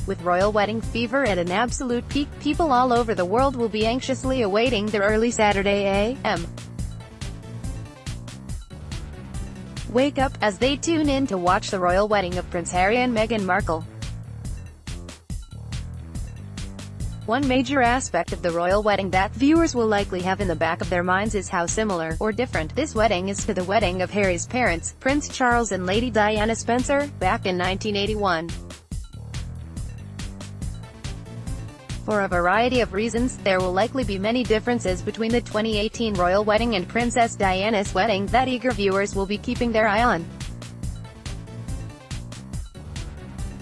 With royal wedding fever at an absolute peak, people all over the world will be anxiously awaiting their early Saturday a.m. wake up, as they tune in to watch the royal wedding of Prince Harry and Meghan Markle. One major aspect of the royal wedding that viewers will likely have in the back of their minds is how similar, or different, this wedding is to the wedding of Harry's parents, Prince Charles and Lady Diana Spencer, back in 1981. For a variety of reasons, there will likely be many differences between the 2018 royal wedding and Princess Diana's wedding that eager viewers will be keeping their eye on.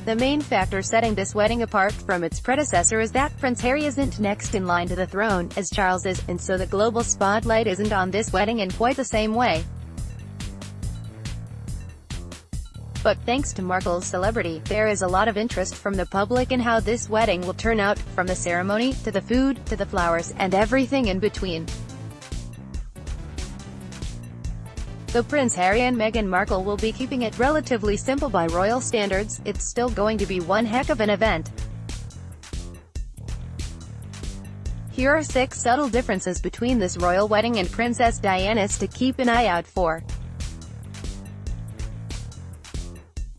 The main factor setting this wedding apart from its predecessor is that Prince Harry isn't next in line to the throne, as Charles is, and so the global spotlight isn't on this wedding in quite the same way. But thanks to Markle's celebrity, there is a lot of interest from the public in how this wedding will turn out, from the ceremony, to the food, to the flowers, and everything in between. Though Prince Harry and Meghan Markle will be keeping it relatively simple by royal standards, it's still going to be one heck of an event. Here are 6 subtle differences between this royal wedding and Princess Diana's to keep an eye out for.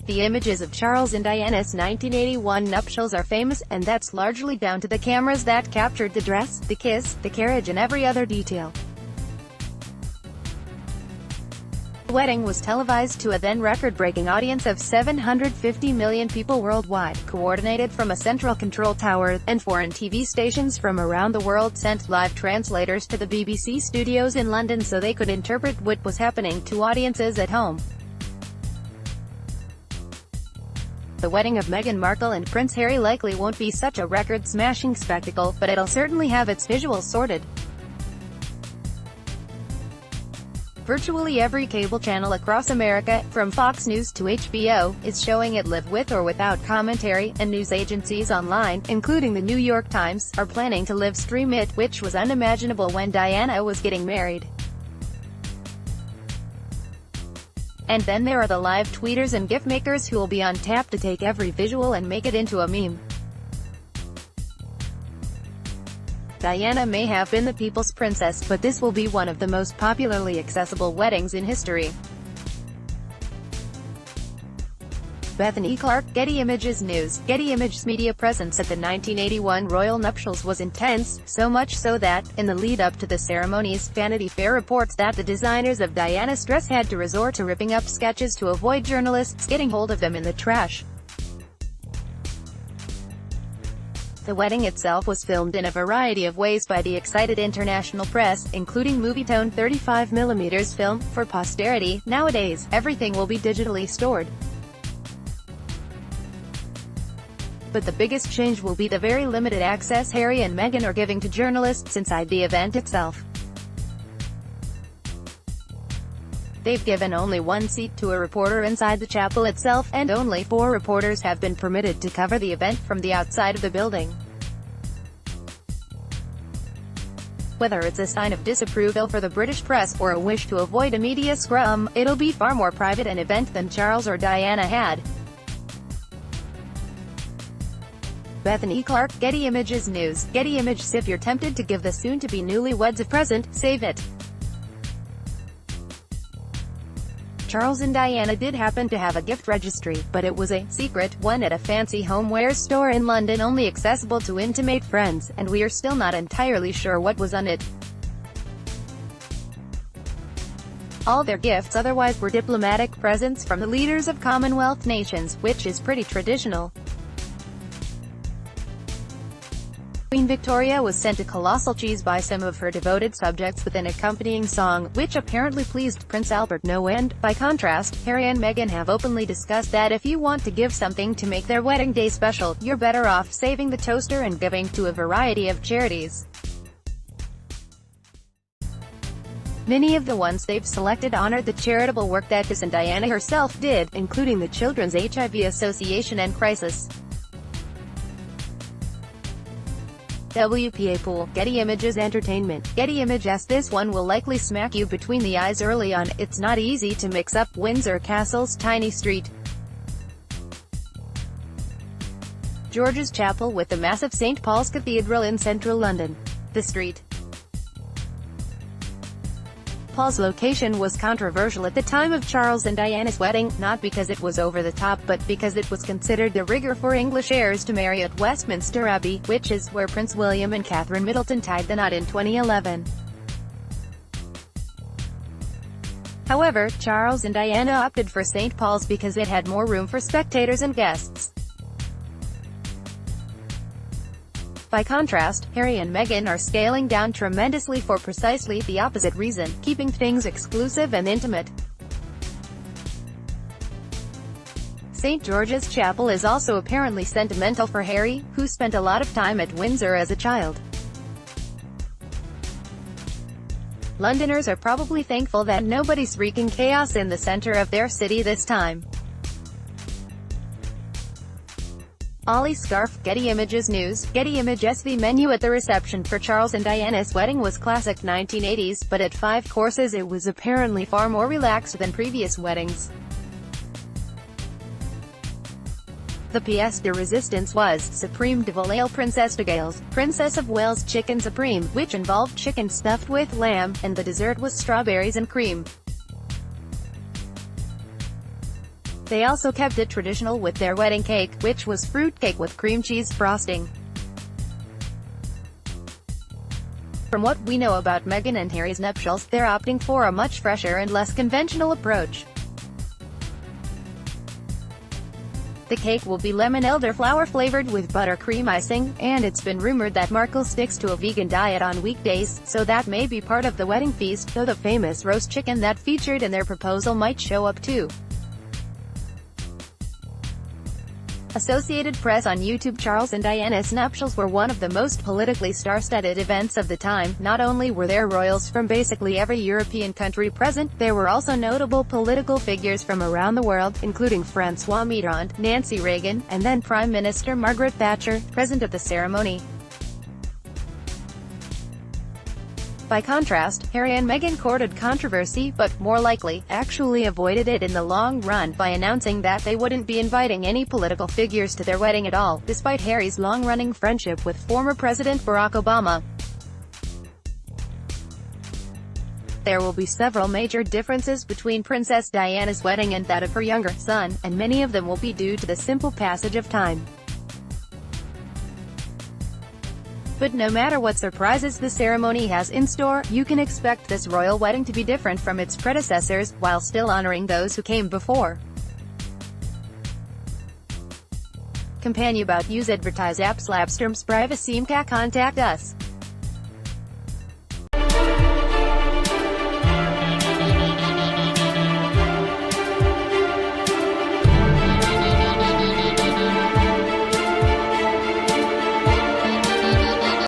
The images of Charles and Diana's 1981 nuptials are famous, and that's largely down to the cameras that captured the dress, the kiss, the carriage and every other detail. The wedding was televised to a then record-breaking audience of 750 million people worldwide, coordinated from a central control tower, and foreign TV stations from around the world sent live translators to the BBC studios in London so they could interpret what was happening to audiences at home. The wedding of Meghan Markle and Prince Harry likely won't be such a record-smashing spectacle, but it'll certainly have its visuals sorted. Virtually every cable channel across America, from Fox News to HBO, is showing it live with or without commentary, and news agencies online, including the New York Times, are planning to live stream it, which was unimaginable when Diana was getting married. And then there are the live tweeters and GIF makers who will be on tap to take every visual and make it into a meme. Diana may have been the people's princess, but this will be one of the most popularly accessible weddings in history. Bethany Clark, Getty Images News. Getty Images' media presence at the 1981 royal nuptials was intense, so much so that, in the lead-up to the ceremonies, Vanity Fair reports that the designers of Diana's dress had to resort to ripping up sketches to avoid journalists getting hold of them in the trash. The wedding itself was filmed in a variety of ways by the excited international press, including Movietone 35mm film, for posterity. Nowadays, everything will be digitally stored. But the biggest change will be the very limited access Harry and Meghan are giving to journalists inside the event itself. They've given only one seat to a reporter inside the chapel itself, and only 4 reporters have been permitted to cover the event from the outside of the building. Whether it's a sign of disapproval for the British press, or a wish to avoid a media scrum, it'll be far more private an event than Charles or Diana had. Bethany Clark, Getty Images News. Getty Images. If you're tempted to give the soon-to-be newlyweds a present, save it. Charles and Diana did happen to have a gift registry, but it was a secret one at a fancy homeware store in London, only accessible to intimate friends, and we are still not entirely sure what was on it. All their gifts otherwise were diplomatic presents from the leaders of Commonwealth nations, which is pretty traditional. Queen Victoria was sent a colossal cheese by some of her devoted subjects with an accompanying song, which apparently pleased Prince Albert no end. By contrast, Harry and Meghan have openly discussed that if you want to give something to make their wedding day special, you're better off saving the toaster and giving to a variety of charities. Many of the ones they've selected honored the charitable work that Kiss and Diana herself did, including the Children's HIV Association and Crisis. WPA Pool. Getty Images Entertainment. Getty Images. This one will likely smack you between the eyes early on. It's not easy to mix up Windsor Castle's tiny street George's Chapel with the massive St. Paul's Cathedral in central London. The St. Paul's location was controversial at the time of Charles and Diana's wedding, not because it was over the top but because it was considered de rigueur for English heirs to marry at Westminster Abbey, which is where Prince William and Catherine Middleton tied the knot in 2011. However, Charles and Diana opted for St. Paul's because it had more room for spectators and guests. By contrast, Harry and Meghan are scaling down tremendously for precisely the opposite reason, keeping things exclusive and intimate. St. George's Chapel is also apparently sentimental for Harry, who spent a lot of time at Windsor as a child. Londoners are probably thankful that nobody's wreaking chaos in the center of their city this time. Ollie Scarf, Getty Images News. Getty Images. The menu at the reception for Charles and Diana's wedding was classic 1980s, but at 5 courses it was apparently far more relaxed than previous weddings. The pièce de résistance was Supreme de Volaille Princesse de Gales, Princess of Wales Chicken Supreme, which involved chicken stuffed with lamb, and the dessert was strawberries and cream. They also kept it traditional with their wedding cake, which was fruitcake with cream cheese frosting. From what we know about Meghan and Harry's nuptials, they're opting for a much fresher and less conventional approach. The cake will be lemon elderflower flavored with buttercream icing, and it's been rumored that Markle sticks to a vegan diet on weekdays, so that may be part of the wedding feast, though the famous roast chicken that featured in their proposal might show up too. Associated Press on YouTube. Charles and Diana's nuptials were one of the most politically star-studded events of the time. Not only were there royals from basically every European country present, there were also notable political figures from around the world, including François Mitterrand, Nancy Reagan, and then Prime Minister Margaret Thatcher, present at the ceremony. By contrast, Harry and Meghan courted controversy, but, more likely, actually avoided it in the long run, by announcing that they wouldn't be inviting any political figures to their wedding at all, despite Harry's long-running friendship with former President Barack Obama. There will be several major differences between Princess Diana's wedding and that of her younger son, and many of them will be due to the simple passage of time. But no matter what surprises the ceremony has in store, you can expect this royal wedding to be different from its predecessors, while still honoring those who came before. Companion about use advertise apps Labstorms privacy. Contact us.